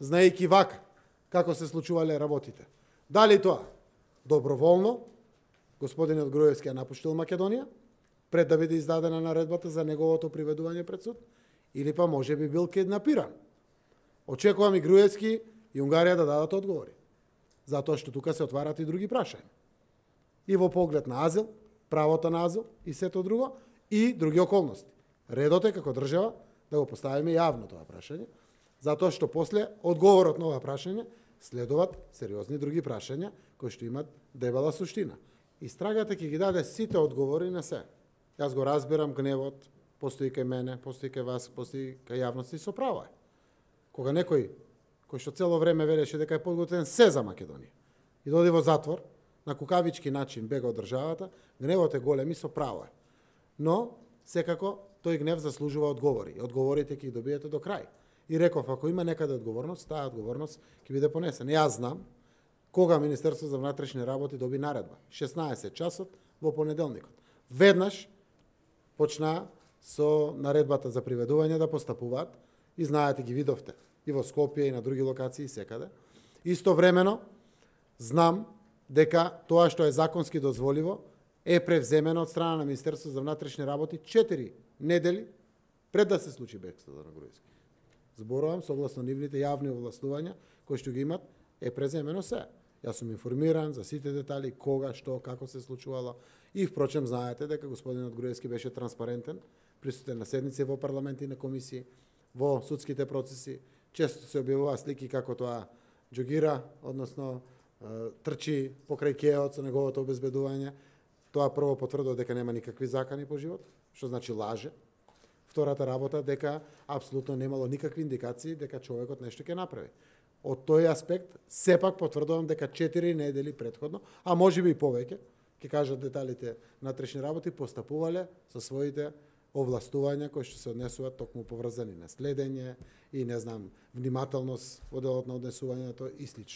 знаејќи вака како се случувале работите. Дали тоа доброволно господинот Груевски ја напуштил Македонија пред да биде издадена наредбата за неговото приведување пред суд, или па може би бил киднапиран. Очекувам и Груевски и Унгарија да дадат одговори, затоа што тука се отварат и други прашања. И во поглед на азил, правото на азил и сето друго, и други околности. Редот е како држава да го поставиме јавно тоа прашање, затоа што после одговорот на ова прашање следуваат сериозни други прашања кои што имат дебела суштина. Истрагата ќе ги даде сите одговори на се. Јас го разбирам гневот, постои кај мене, постои кај вас, постои кај јавност и со право е. Кога некој кој што цело време велеше дека е подготвен се за Македонија и доди во затвор, на кукавички начин бега од државата, гневот е голем и со право е. Но секако тој гнев заслужува одговори. Одговорите ќе ги добиете до крај. И реков, ако има некаде одговорност, таа одговорност ќе биде понесена. Јас знам кога Министерството за внатрешни работи доби наредба. 16 часот во понеделникот. Веднаш почна со наредбата за приведување да постапуваат и знаете, ги видовте и во Скопје и на други локации секаде. Истовремено знам дека тоа што е законски дозволиво е превземено од страна на Министерството за внатрешни работи 4 недели пред да се случи бегството на Груевски. Зборувам согласно нивните јавни овластувања кои што ги имат, е преземено се. Јас сум информиран за сите детали, кога, што, како се случувало. И впрочем знаете дека господинот Груевски беше транспарентен, присутен на седници во парламент и на комисии, во судските процеси. Често се објавува слики како тоа џогира, односно трчи покрај кеот со неговото обезбедување. Тоа прво потврдува дека нема никакви закани по живот, што значи лаже. Втората работа дека апсолутно немало никакви индикации дека човекот нешто ќе направи. Од тој аспект сепак потврдувам дека 4 недели претходно, а можеби и повеќе, ќе кажат деталите внатрешни работи, постапувале со своите овластувања кои што се однесуваат токму поврзани на следење и не знам, внимателност во делот на однесувањето и слично.